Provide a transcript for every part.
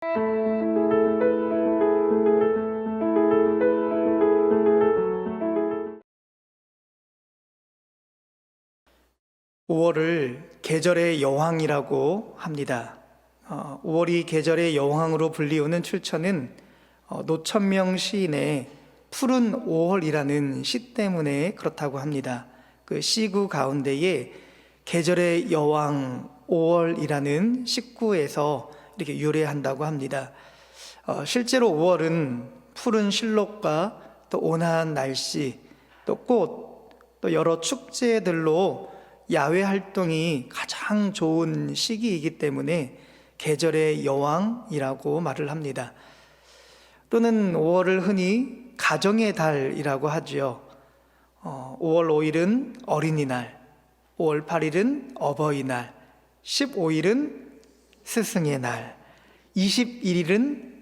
5월을 계절의 여왕이라고 합니다. 5월이 계절의 여왕으로 불리우는 출처는 노천명 시인의 푸른 5월이라는 시 때문에 그렇다고 합니다. 그 시구 가운데에 계절의 여왕 5월이라는 식구에서 이렇게 유래한다고 합니다. 실제로 5월은 푸른 실록과 또 온화한 날씨, 또 꽃, 또 여러 축제들로 야외 활동이 가장 좋은 시기이기 때문에 계절의 여왕이라고 말을 합니다. 또는 5월을 흔히 가정의 달이라고 하죠. 5월 5일은 어린이날, 5월 8일은 어버이날, 15일은 스승의 날, 21일은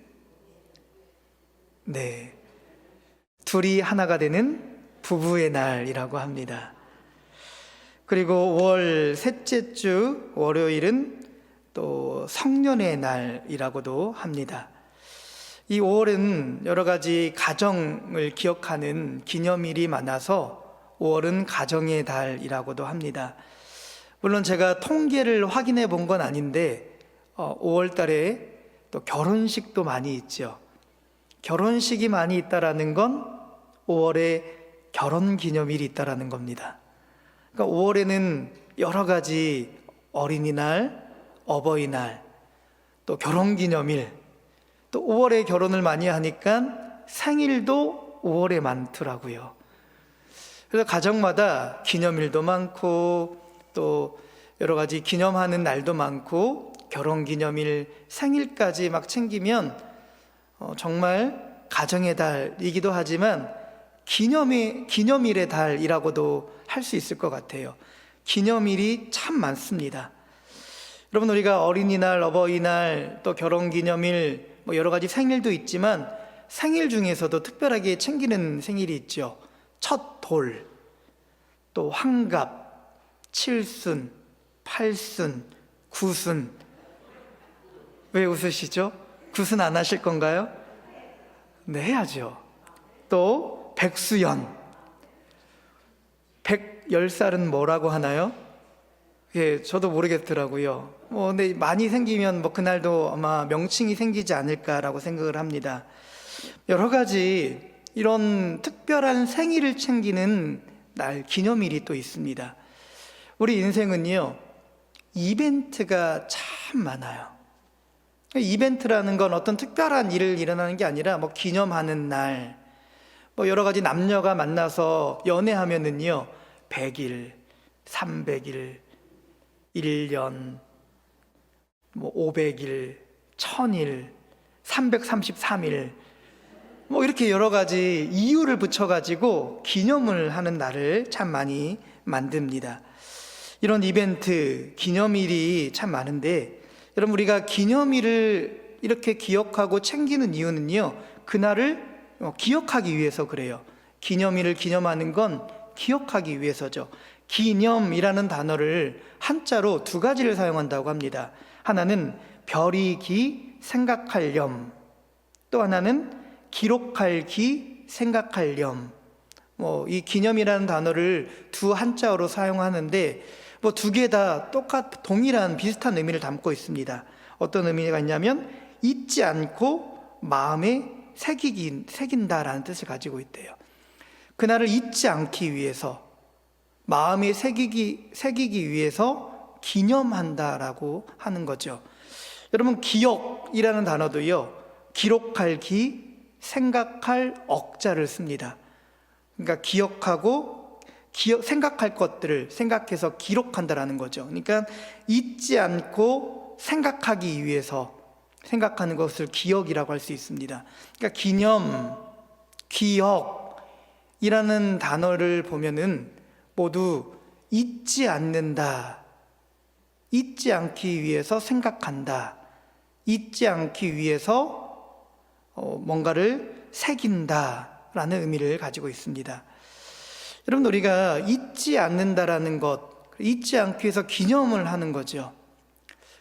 둘이 하나가 되는 부부의 날이라고 합니다. 그리고 5월 셋째 주 월요일은 또 성년의 날이라고도 합니다. 이 5월은 여러 가지 가정을 기억하는 기념일이 많아서 5월은 가정의 달이라고도 합니다. 물론 제가 통계를 확인해 본 건 아닌데 5월 달에 또 결혼식도 많이 있죠. 결혼식이 많이 있다라는 건 5월에 결혼 기념일이 있다라는 겁니다. 그러니까 5월에는 여러 가지 어린이날, 어버이날, 또 결혼기념일, 또 5월에 결혼을 많이 하니까 생일도 5월에 많더라고요. 그래서 가정마다 기념일도 많고 또 여러 가지 기념하는 날도 많고 결혼기념일, 생일까지 막 챙기면 정말 가정의 달이기도 하지만 기념일의 달이라고도 할 수 있을 것 같아요. 기념일이 참 많습니다. 여러분, 우리가 어린이날, 어버이날, 또 결혼기념일, 여러 가지 생일도 있지만 생일 중에서도 특별하게 챙기는 생일이 있죠. 첫 돌, 또 환갑, 칠순, 팔순, 구순. 왜 웃으시죠? 구순 안 하실 건가요? 네, 해야죠. 또 백수연, 110살은 뭐라고 하나요? 예, 저도 모르겠더라고요. 근데 많이 생기면 그날도 아마 명칭이 생기지 않을까라고 생각을 합니다. 여러 가지 이런 특별한 생일을 챙기는 날, 기념일이 또 있습니다. 우리 인생은요, 이벤트가 참 많아요. 이벤트라는 건 어떤 특별한 일을 일어나는 게 아니라 기념하는 날, 여러 가지 남녀가 만나서 연애하면은요, 100일, 300일, 1년, 500일, 1000일, 333일, 이렇게 여러 가지 이유를 붙여가지고 기념을 하는 날을 참 많이 만듭니다. 이런 이벤트, 기념일이 참 많은데, 여러분, 우리가 기념일을 이렇게 기억하고 챙기는 이유는요, 그날을 기억하기 위해서 그래요. 기념일을 기념하는 건 기억하기 위해서죠. 기념이라는 단어를 한자로 두 가지를 사용한다고 합니다. 하나는 별이 기, 생각할 염, 또 하나는 기록할 기, 생각할 염. 이 기념이라는 단어를 두 한자어로 사용하는데 두 개 다 동일한 비슷한 의미를 담고 있습니다. 어떤 의미가 있냐면 잊지 않고 마음에 새긴다라는 뜻을 가지고 있대요. 그날을 잊지 않기 위해서, 마음에 새기기 위해서 기념한다라고 하는 거죠. 여러분, 기억이라는 단어도요, 기록할 기, 생각할 억자를 씁니다. 그러니까 기억하고 생각할 것들을 생각해서 기록한다라는 거죠. 그러니까 잊지 않고 생각하기 위해서 생각하는 것을 기억이라고 할 수 있습니다. 그러니까 기념, 기억이라는 단어를 보면은 모두 잊지 않는다, 잊지 않기 위해서 생각한다, 잊지 않기 위해서 뭔가를 새긴다라는 의미를 가지고 있습니다. 여러분, 우리가 잊지 않는다라는 것, 잊지 않기 위해서 기념을 하는 거죠.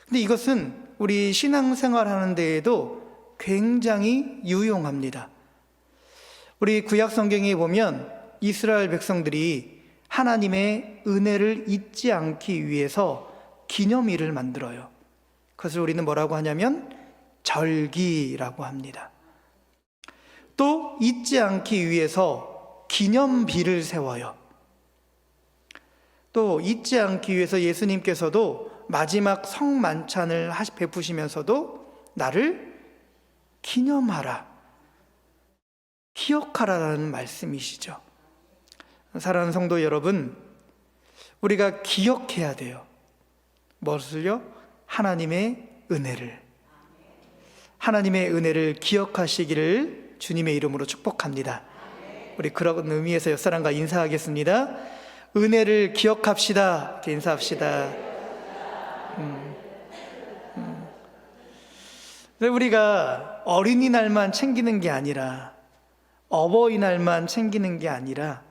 근데 이것은 우리 신앙생활 하는 데에도 굉장히 유용합니다. 우리 구약 성경에 보면 이스라엘 백성들이 하나님의 은혜를 잊지 않기 위해서 기념일을 만들어요. 그것을 우리는 뭐라고 하냐면 절기라고 합니다. 또 잊지 않기 위해서 기념비를 세워요. 또 잊지 않기 위해서 예수님께서도 마지막 성만찬을 베푸시면서도 나를 기념하라, 기억하라라는 말씀이시죠. 사랑하는 성도 여러분, 우리가 기억해야 돼요. 무엇을요? 하나님의 은혜를. 하나님의 은혜를 기억하시기를 주님의 이름으로 축복합니다. 우리 그런 의미에서 옆사람과 인사하겠습니다. 은혜를 기억합시다. 이렇게 인사합시다. 우리가 어린이날만 챙기는 게 아니라, 어버이날만 챙기는 게 아니라,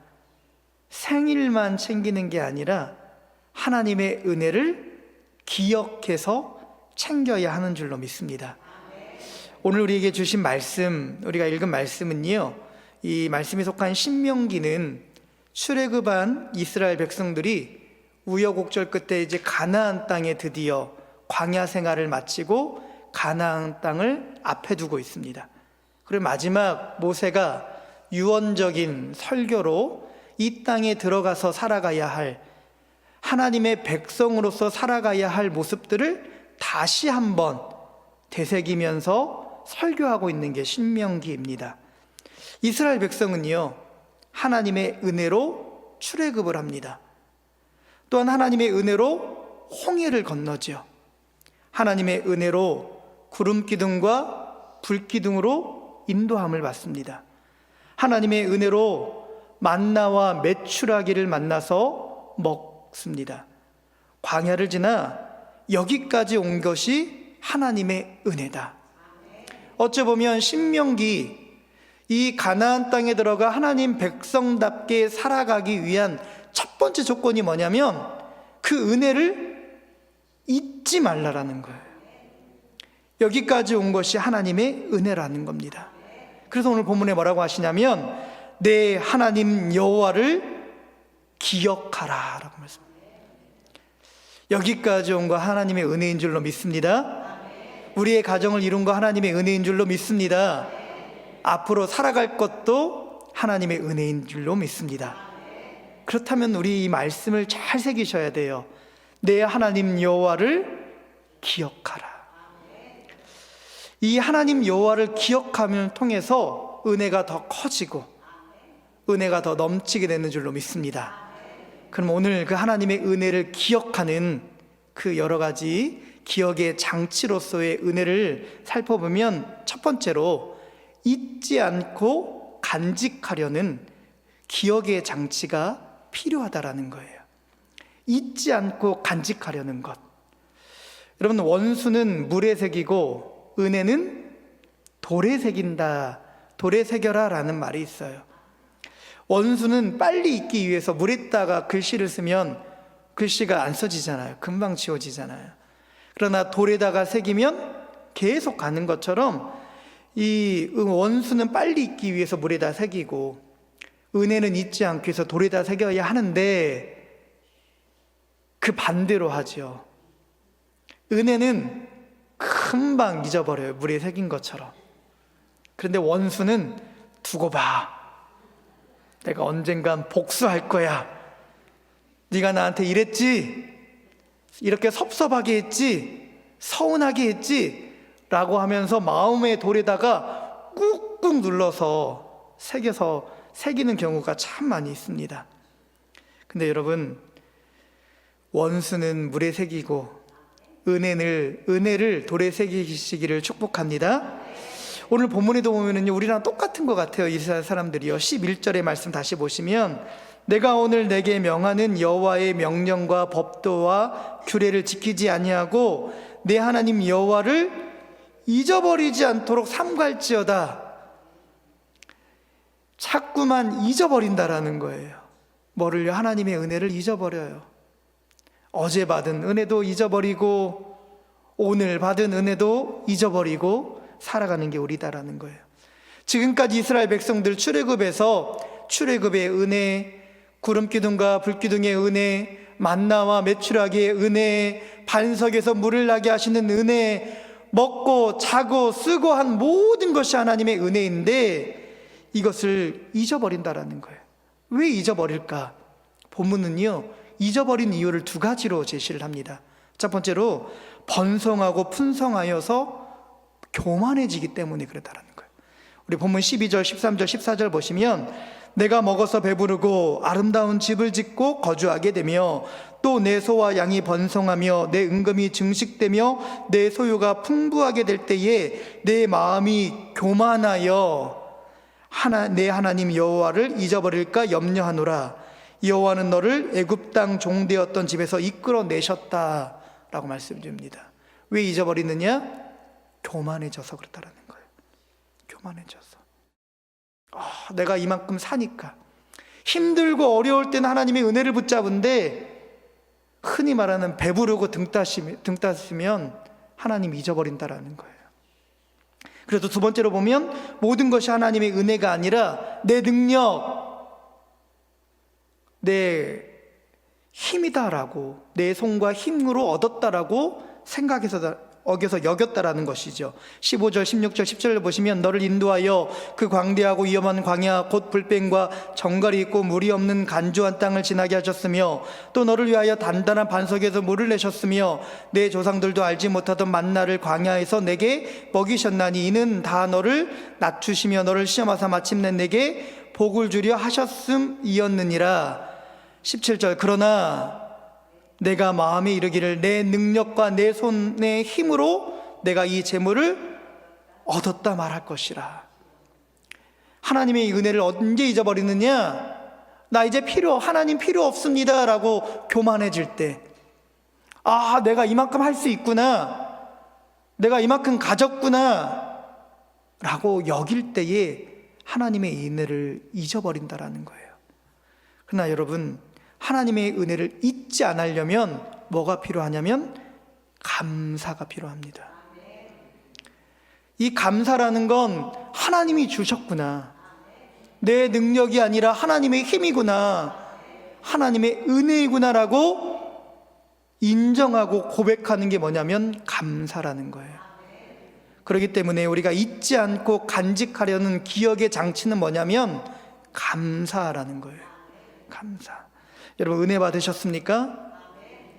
생일만 챙기는 게 아니라 하나님의 은혜를 기억해서 챙겨야 하는 줄로 믿습니다. 오늘 우리에게 주신 말씀, 우리가 읽은 말씀은요, 이 말씀이 속한 신명기는 출애굽한 이스라엘 백성들이 우여곡절 끝에 이제 가나안 땅에 드디어 광야 생활을 마치고 가나안 땅을 앞에 두고 있습니다. 그리고 마지막 모세가 유언적인 설교로 이 땅에 들어가서 살아가야 할, 하나님의 백성으로서 살아가야 할 모습들을 다시 한번 되새기면서 설교하고 있는 게 신명기입니다. 이스라엘 백성은요, 하나님의 은혜로 출애굽을 합니다. 또한 하나님의 은혜로 홍해를 건너죠. 하나님의 은혜로 구름 기둥과 불 기둥으로 인도함을 받습니다. 하나님의 은혜로 만나와 메추라기를 만나서 먹습니다. 광야를 지나 여기까지 온 것이 하나님의 은혜다. 어찌 보면 신명기, 이 가나안 땅에 들어가 하나님 백성답게 살아가기 위한 첫 번째 조건이 뭐냐면 그 은혜를 잊지 말라라는 거예요. 여기까지 온 것이 하나님의 은혜라는 겁니다. 그래서 오늘 본문에 뭐라고 하시냐면 내 하나님 여호와를 기억하라 라고 말씀합니다. 여기까지 온 거 하나님의 은혜인 줄로 믿습니다. 우리의 가정을 이룬 거 하나님의 은혜인 줄로 믿습니다. 앞으로 살아갈 것도 하나님의 은혜인 줄로 믿습니다. 그렇다면 우리 이 말씀을 잘 새기셔야 돼요. 내 하나님 여호와를 기억하라. 이 하나님 여호와를 기억함을 통해서 은혜가 더 커지고 은혜가 더 넘치게 되는 줄로 믿습니다. 그럼 오늘 그 하나님의 은혜를 기억하는 그 여러 가지 기억의 장치로서의 은혜를 살펴보면 첫 번째로 잊지 않고 간직하려는 기억의 장치가 필요하다라는 거예요. 잊지 않고 간직하려는 것. 여러분, 원수는 물에 새기고 은혜는 돌에 새긴다, 돌에 새겨라 라는 말이 있어요. 원수는 빨리 잊기 위해서 물에다가 글씨를 쓰면 글씨가 안 써지잖아요. 금방 지워지잖아요. 그러나 돌에다가 새기면 계속 가는 것처럼 이 원수는 빨리 잊기 위해서 물에다 새기고 은혜는 잊지 않기 위해서 돌에다 새겨야 하는데 그 반대로 하죠. 은혜는 금방 잊어버려요. 물에 새긴 것처럼. 그런데 원수는 두고 봐. 내가 언젠간 복수할 거야. 네가 나한테 이랬지? 이렇게 섭섭하게 했지? 서운하게 했지? 라고 하면서 마음의 돌에다가 꾹꾹 눌러서 새기는 경우가 참 많이 있습니다. 근데 여러분, 원수는 물에 새기고 은혜를 돌에 새기시기를 축복합니다. 오늘 본문에도 보면은요, 우리랑 똑같은 것 같아요. 이스라엘 사람들이요. 11절의 말씀 다시 보시면 내가 오늘 내게 명하는 여호와의 명령과 법도와 규례를 지키지 아니하고 내 하나님 여호와를 잊어버리지 않도록 삼갈지어다. 자꾸만 잊어버린다라는 거예요. 뭐를요? 하나님의 은혜를 잊어버려요. 어제 받은 은혜도 잊어버리고 오늘 받은 은혜도 잊어버리고 살아가는 게 우리다라는 거예요. 지금까지 이스라엘 백성들 출애굽에서 출애굽의 은혜, 구름기둥과 불기둥의 은혜, 만나와 메추라기의 은혜, 반석에서 물을 나게 하시는 은혜, 먹고 자고 쓰고 한 모든 것이 하나님의 은혜인데 이것을 잊어버린다라는 거예요. 왜 잊어버릴까? 본문은요, 잊어버린 이유를 두 가지로 제시를 합니다. 첫 번째로 번성하고 풍성하여서 교만해지기 때문에 그렇다라는 거예요. 우리 본문 12절, 13절, 14절 보시면 내가 먹어서 배부르고 아름다운 집을 짓고 거주하게 되며 또 내 소와 양이 번성하며 내 은금이 증식되며 내 소유가 풍부하게 될 때에 내 마음이 교만하여 내 하나님 여호와를 잊어버릴까 염려하노라. 여호와는 너를 애굽 땅 종되었던 집에서 이끌어내셨다라고 말씀드립니다. 왜 잊어버리느냐? 교만해져서 그렇다라는 거예요. 교만해져서. 내가 이만큼 사니까 힘들고 어려울 때는 하나님의 은혜를 붙잡은데 흔히 말하는 배부르고 등 따시면 하나님 잊어버린다라는 거예요. 그래서 두 번째로 보면 모든 것이 하나님의 은혜가 아니라 내 능력, 내 힘이다라고, 내 손과 힘으로 얻었다라고 생각해서 여겼다라는 것이죠. 15절, 16절, 17절을 보시면 너를 인도하여 그 광대하고 위험한 광야 곧 불뱀과 정갈이 있고 물이 없는 간조한 땅을 지나게 하셨으며 또 너를 위하여 단단한 반석에서 물을 내셨으며 내 조상들도 알지 못하던 만나를 광야에서 내게 먹이셨나니 이는 다 너를 낮추시며 너를 시험하사 마침내 내게 복을 주려 하셨음이었느니라. 17절 그러나 내가 마음에 이르기를 내 능력과 내 손의 힘으로 내가 이 재물을 얻었다 말할 것이라. 하나님의 은혜를 언제 잊어버리느냐? 나 이제 하나님 필요 없습니다 라고 교만해질 때, 내가 이만큼 할 수 있구나, 내가 이만큼 가졌구나 라고 여길 때에 하나님의 은혜를 잊어버린다라는 거예요. 그러나 여러분, 하나님의 은혜를 잊지 않으려면 뭐가 필요하냐면 감사가 필요합니다. 이 감사라는 건 하나님이 주셨구나, 내 능력이 아니라 하나님의 힘이구나, 하나님의 은혜이구나라고 인정하고 고백하는 게 뭐냐면 감사라는 거예요. 그렇기 때문에 우리가 잊지 않고 간직하려는 기억의 장치는 뭐냐면 감사라는 거예요. 감사. 여러분 은혜 받으셨습니까?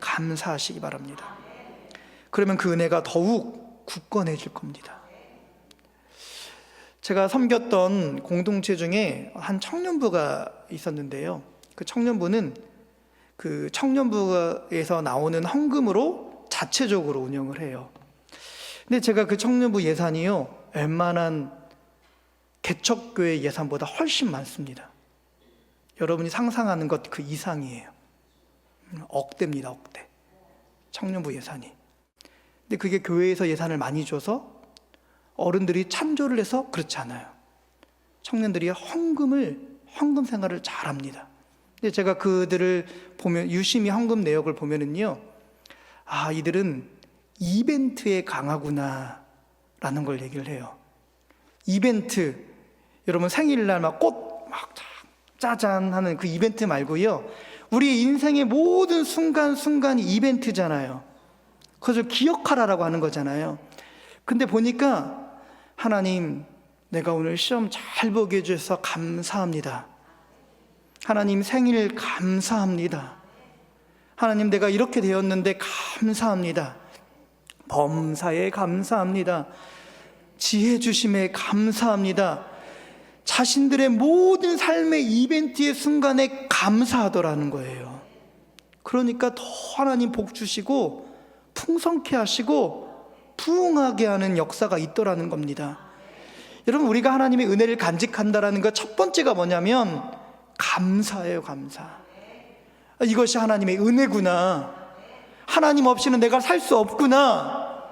감사하시기 바랍니다. 그러면 그 은혜가 더욱 굳건해질 겁니다. 제가 섬겼던 공동체 중에 한 청년부가 있었는데요, 그 청년부는 그 청년부에서 나오는 헌금으로 자체적으로 운영을 해요. 근데 제가 그 청년부 예산이요, 웬만한 개척교회 예산보다 훨씬 많습니다. 여러분이 상상하는 것 그 이상이에요. 억대입니다, 억대. 청년부 예산이. 근데 그게 교회에서 예산을 많이 줘서 어른들이 찬조를 해서 그렇지 않아요. 청년들이 헌금 생활을 잘합니다. 근데 제가 그들을 보면, 유심히 헌금 내역을 보면은요, 이들은 이벤트에 강하구나 라는 걸 얘기를 해요. 이벤트, 여러분 생일날 꽃 짜잔 하는 그 이벤트 말고요, 우리 인생의 모든 순간순간이 이벤트잖아요. 그것을 기억하라라고 하는 거잖아요. 근데 보니까 하나님, 내가 오늘 시험 잘 보게 해주셔서 감사합니다. 하나님 생일 감사합니다. 하나님 내가 이렇게 되었는데 감사합니다. 범사에 감사합니다. 지혜 주심에 감사합니다. 자신들의 모든 삶의 이벤트의 순간에 감사하더라는 거예요. 그러니까 더 하나님 복 주시고 풍성케 하시고 부흥하게 하는 역사가 있더라는 겁니다. 여러분, 우리가 하나님의 은혜를 간직한다라는 것 첫 번째가 뭐냐면 감사예요. 감사. 이것이 하나님의 은혜구나. 하나님 없이는 내가 살 수 없구나.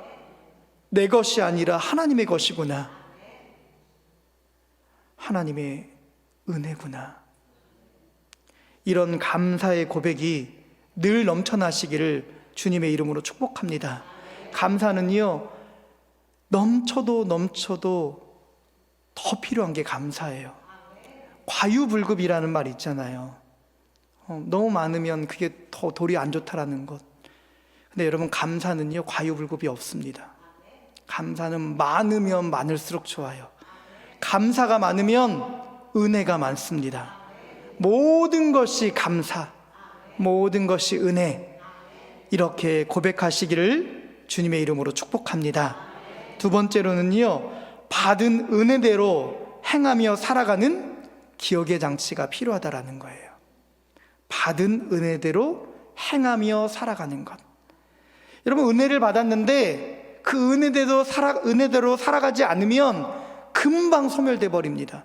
내 것이 아니라 하나님의 것이구나. 하나님의 은혜구나. 이런 감사의 고백이 늘 넘쳐나시기를 주님의 이름으로 축복합니다. 감사는요, 넘쳐도 더 필요한 게 감사예요. 과유불급이라는 말 있잖아요. 너무 많으면 그게 더 도리 안 좋다라는 것. 근데 여러분, 감사는요, 과유불급이 없습니다. 감사는 많으면 많을수록 좋아요. 감사가 많으면 은혜가 많습니다. 모든 것이 감사, 모든 것이 은혜, 이렇게 고백하시기를 주님의 이름으로 축복합니다. 두 번째로는요, 받은 은혜대로 행하며 살아가는 기억의 장치가 필요하다라는 거예요. 받은 은혜대로 행하며 살아가는 것. 여러분, 은혜를 받았는데 그 은혜대로 살아가지 않으면 금방 소멸돼 버립니다.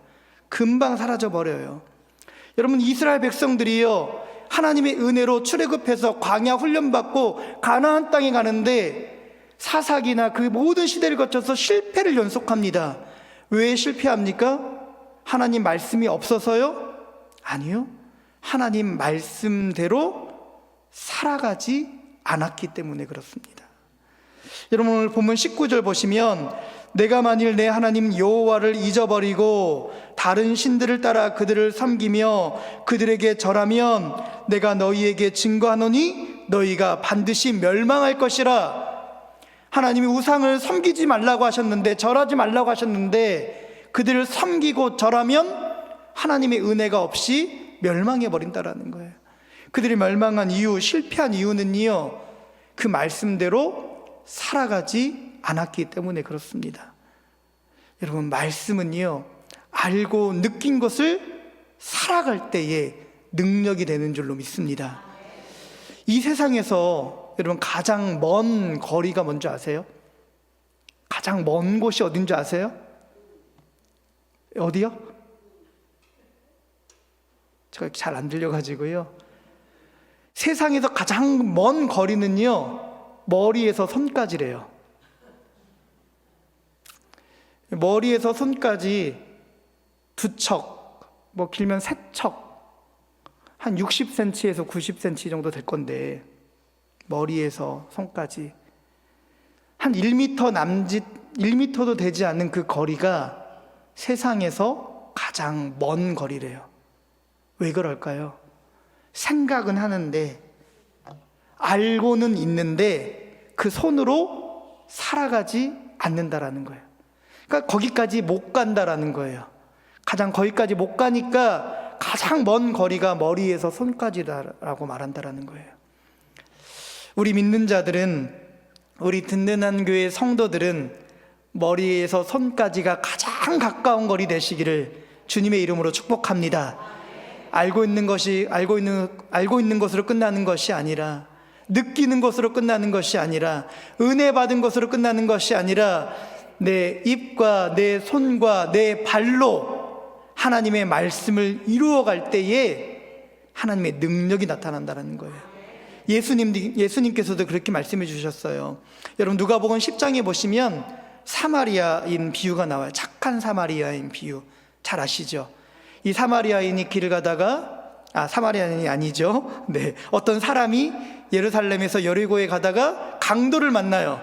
금방 사라져 버려요. 여러분, 이스라엘 백성들이요, 하나님의 은혜로 출애굽해서 광야 훈련받고 가나안 땅에 가는데 사사기나 그 모든 시대를 거쳐서 실패를 연속합니다. 왜 실패합니까? 하나님 말씀이 없어서요? 아니요. 하나님 말씀대로 살아가지 않았기 때문에 그렇습니다. 여러분, 오늘 본문 19절 보시면, 내가 만일 내 하나님 여호와를 잊어버리고 다른 신들을 따라 그들을 섬기며 그들에게 절하면 내가 너희에게 증거하노니 너희가 반드시 멸망할 것이라. 하나님이 우상을 섬기지 말라고 하셨는데, 절하지 말라고 하셨는데, 그들을 섬기고 절하면 하나님의 은혜가 없이 멸망해 버린다라는 거예요. 그들이 멸망한 이유, 실패한 이유는요, 그 말씀대로 살아가지 않았기 때문에 그렇습니다. 여러분, 말씀은요, 알고 느낀 것을 살아갈 때에 능력이 되는 줄로 믿습니다. 이 세상에서 여러분, 가장 먼 거리가 뭔지 아세요? 가장 먼 곳이 어딘지 아세요? 어디요? 제가 잘 안 들려가지고요. 세상에서 가장 먼 거리는요, 머리에서 손까지래요. 머리에서 손까지 두 척, 뭐 길면 세 척, 한 60cm에서 90cm 정도 될 건데, 머리에서 손까지 한 1m 남짓, 1m도 되지 않는 그 거리가 세상에서 가장 먼 거리래요. 왜 그럴까요? 생각은 하는데, 알고는 있는데 그 손으로 살아가지 않는다라는 거예요. 그러니까 거기까지 못 간다라는 거예요. 가장 거기까지 못 가니까 가장 먼 거리가 머리에서 손까지다라고 말한다라는 거예요. 우리 믿는 자들은, 우리 든든한 교회 성도들은 머리에서 손까지가 가장 가까운 거리 되시기를 주님의 이름으로 축복합니다. 알고 있는 것으로 끝나는 것이 아니라, 느끼는 것으로 끝나는 것이 아니라, 은혜 받은 것으로 끝나는 것이 아니라, 내 입과 내 손과 내 발로 하나님의 말씀을 이루어갈 때에 하나님의 능력이 나타난다는 거예요. 예수님께서도 그렇게 말씀해 주셨어요. 여러분, 누가복음 10장에 보시면 사마리아인 비유가 나와요. 착한 사마리아인 비유 잘 아시죠? 이 사마리아인이 길을 가다가, 사마리아인이 아니죠. 네, 어떤 사람이 예루살렘에서 여리고에 가다가 강도를 만나요.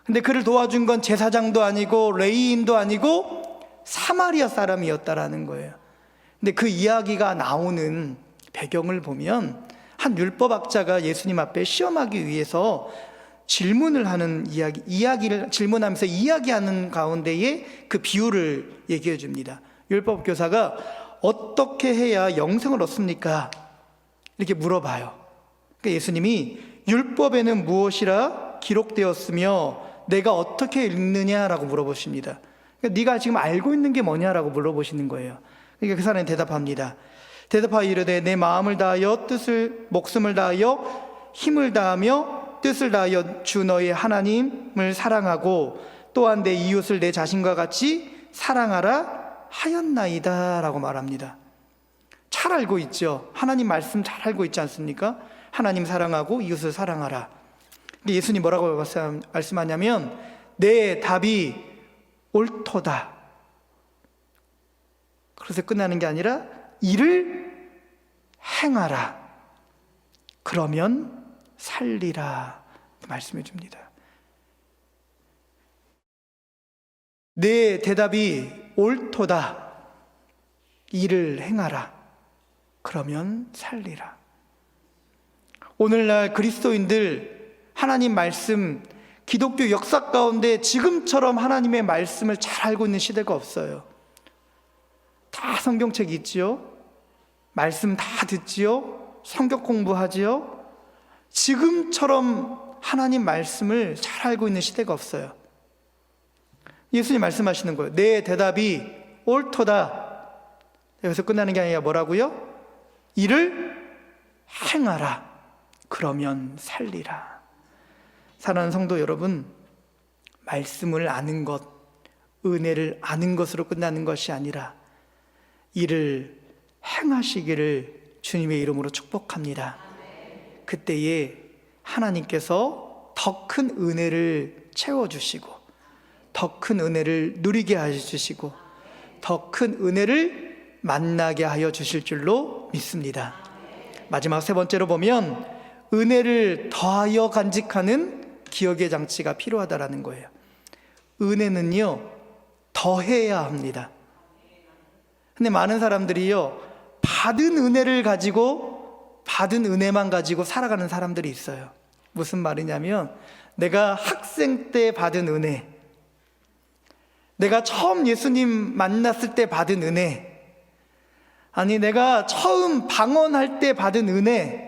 근데 그를 도와준 건 제사장도 아니고 레위인도 아니고 사마리아 사람이었다라는 거예요. 근데 그 이야기가 나오는 배경을 보면, 한 율법학자가 예수님 앞에 시험하기 위해서 질문을 하는 이야기를 질문하면서 이야기하는 가운데에 그 비유를 얘기해 줍니다. 율법 교사가 어떻게 해야 영생을 얻습니까? 이렇게 물어봐요. 그러니까 예수님이 율법에는 무엇이라 기록되었으며 내가 어떻게 읽느냐라고 물어보십니다. 그러니까 네가 지금 알고 있는 게 뭐냐라고 물어보시는 거예요. 그러니까 그 사람이 대답합니다. 대답하여 이르되 내 마음을 다하여 목숨을 다하여 힘을 다하며 뜻을 다하여 주 너의 하나님을 사랑하고 또한 내 이웃을 내 자신과 같이 사랑하라 하였나이다 라고 말합니다. 잘 알고 있죠. 하나님 말씀 잘 알고 있지 않습니까? 하나님 사랑하고 이웃을 사랑하라. 근데 예수님 뭐라고 말씀하냐면, 내 답이 옳도다. 그래서 끝나는 게 아니라 이를 행하라. 그러면 살리라 말씀해 줍니다. 내 대답이 옳도다. 이를 행하라. 그러면 살리라. 오늘날 그리스도인들 하나님 말씀, 기독교 역사 가운데 지금처럼 하나님의 말씀을 잘 알고 있는 시대가 없어요. 다 성경책이 있지요. 말씀 다 듣지요. 성경 공부하지요. 지금처럼 하나님 말씀을 잘 알고 있는 시대가 없어요. 예수님 말씀하시는 거예요. 내 대답이 옳도다. 여기서 끝나는 게 아니라 뭐라고요? 이를 행하라. 그러면 살리라. 사랑하는 성도 여러분, 말씀을 아는 것, 은혜를 아는 것으로 끝나는 것이 아니라 이를 행하시기를 주님의 이름으로 축복합니다. 그때에 하나님께서 더 큰 은혜를 채워주시고, 더 큰 은혜를 누리게 해주시고, 더 큰 은혜를 만나게 하여 주실 줄로 믿습니다. 마지막 세 번째로 보면 은혜를 더하여 간직하는 기억의 장치가 필요하다라는 거예요. 은혜는요, 더해야 합니다. 근데 많은 사람들이요, 받은 은혜를 가지고, 받은 은혜만 가지고 살아가는 사람들이 있어요. 무슨 말이냐면, 내가 학생 때 받은 은혜, 내가 처음 예수님 만났을 때 받은 은혜, 아니 내가 처음 방언할 때 받은 은혜,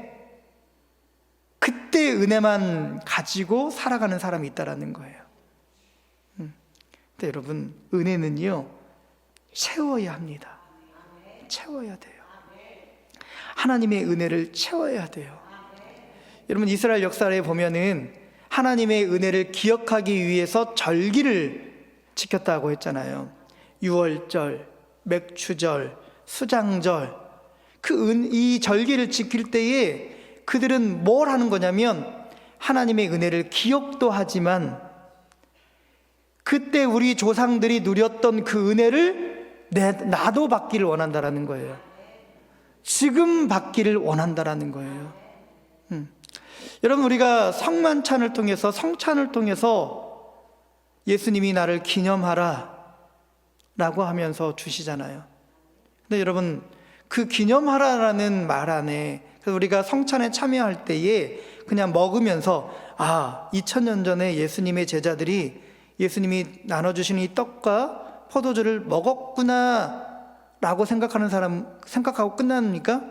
그때 은혜만 가지고 살아가는 사람이 있다라는 거예요. 근데 여러분, 은혜는요, 채워야 합니다. 채워야 돼요. 하나님의 은혜를 채워야 돼요. 여러분, 이스라엘 역사에 보면은 하나님의 은혜를 기억하기 위해서 절기를 지켰다고 했잖아요. 유월절, 맥추절, 수장절. 이 절기를 지킬 때에 그들은 뭘 하는 거냐면 하나님의 은혜를 기억도 하지만 그때 우리 조상들이 누렸던 그 은혜를 나도 받기를 원한다라는 거예요. 지금 받기를 원한다라는 거예요. 여러분, 우리가 성만찬을 통해서, 성찬을 통해서 예수님이 나를 기념하라 라고 하면서 주시잖아요. 근데 여러분, 그 기념하라라는 말 안에, 그래서 우리가 성찬에 참여할 때에 그냥 먹으면서 2000년 전에 예수님의 제자들이 예수님이 나눠주신 이 떡과 포도주를 먹었구나 라고 생각하고 끝납니까?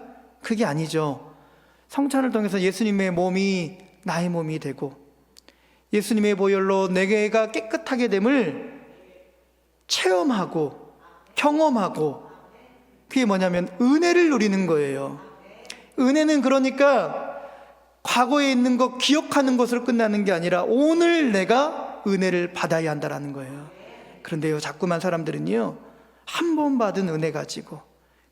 그게 아니죠. 성찬을 통해서 예수님의 몸이 나의 몸이 되고 예수님의 보혈로 내가 깨끗하게 됨을 체험하고 경험하고, 그게 뭐냐면 은혜를 누리는 거예요. 은혜는 그러니까 과거에 있는 것 기억하는 것으로 끝나는 게 아니라 오늘 내가 은혜를 받아야 한다는 거예요. 그런데요, 자꾸만 사람들은요, 한 번 받은 은혜 가지고,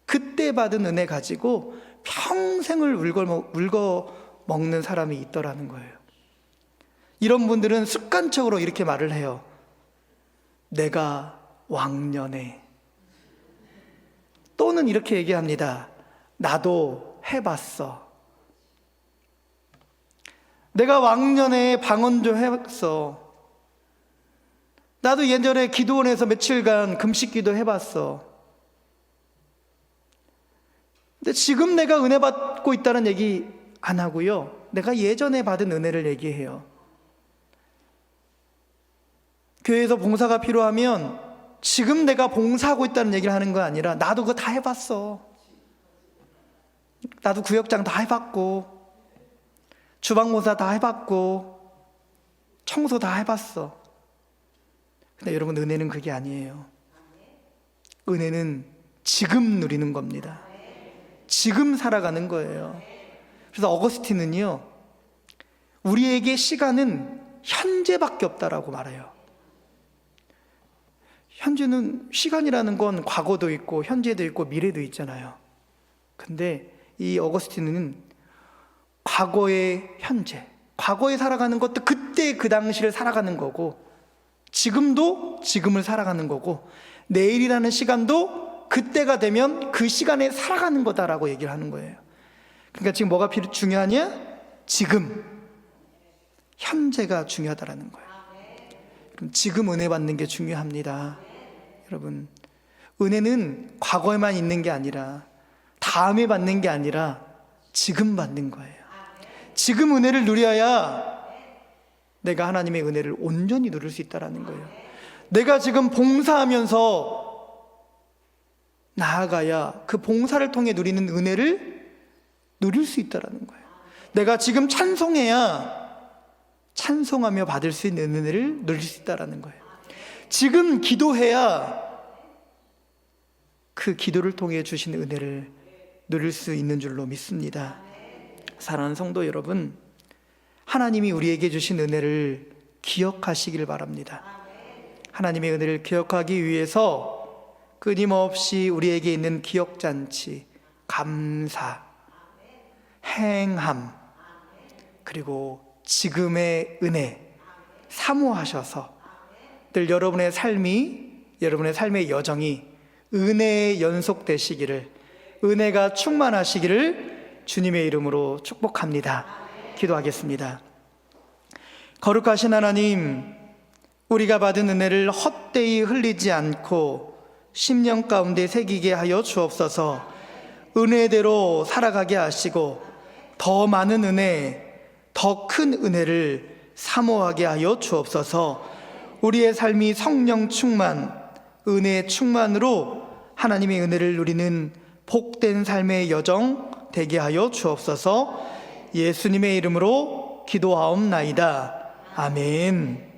그때 받은 은혜 가지고 평생을 울고 먹는 사람이 있더라는 거예요. 이런 분들은 습관적으로 이렇게 말을 해요. 내가 왕년에, 또는 이렇게 얘기합니다. 나도 해봤어. 내가 왕년에 방언도 해봤어. 나도 예전에 기도원에서 며칠간 금식기도 해봤어. 근데 지금 내가 은혜 받고 있다는 얘기 안 하고요, 내가 예전에 받은 은혜를 얘기해요. 교회에서 봉사가 필요하면 지금 내가 봉사하고 있다는 얘기를 하는 거 아니라 나도 그거 다 해봤어. 나도 구역장 다 해봤고 주방모사 다 해봤고 청소 다 해봤어. 근데 여러분, 은혜는 그게 아니에요. 은혜는 지금 누리는 겁니다. 지금 살아가는 거예요. 그래서 어거스틴은요, 우리에게 시간은 현재밖에 없다라고 말해요. 현재는, 시간이라는 건 과거도 있고 현재도 있고 미래도 있잖아요. 근데 이 어거스틴은 과거의 현재, 과거에 살아가는 것도 그때 그 당시를 살아가는 거고, 지금도 지금을 살아가는 거고, 내일이라는 시간도 그때가 되면 그 시간에 살아가는 거다라고 얘기를 하는 거예요. 그러니까 지금 뭐가 중요하냐? 지금 현재가 중요하다라는 거예요. 그럼 지금 은혜 받는 게 중요합니다. 여러분, 은혜는 과거에만 있는 게 아니라 다음에 받는 게 아니라 지금 받는 거예요. 지금 은혜를 누려야 내가 하나님의 은혜를 온전히 누릴 수 있다는 거예요. 내가 지금 봉사하면서 나아가야 그 봉사를 통해 누리는 은혜를 누릴 수 있다는 거예요. 내가 지금 찬송해야 찬송하며 받을 수 있는 은혜를 누릴 수 있다는 거예요. 지금 기도해야 그 기도를 통해 주신 은혜를 누릴 수 있는 줄로 믿습니다. 사랑하는 성도 여러분, 하나님이 우리에게 주신 은혜를 기억하시길 바랍니다. 하나님의 은혜를 기억하기 위해서 끊임없이 우리에게 있는 기억잔치, 감사, 행함, 그리고 지금의 은혜 사모하셔서 늘 여러분의 삶의 여정이 은혜의 연속되시기를, 은혜가 충만하시기를 주님의 이름으로 축복합니다. 기도하겠습니다. 거룩하신 하나님, 우리가 받은 은혜를 헛되이 흘리지 않고 심령 가운데 새기게 하여 주옵소서. 은혜대로 살아가게 하시고 더 많은 은혜, 더 큰 은혜를 사모하게 하여 주옵소서. 우리의 삶이 성령 충만, 은혜 충만으로 하나님의 은혜를 누리는 복된 삶의 여정 되게 하여 주옵소서. 예수님의 이름으로 기도하옵나이다. 아멘.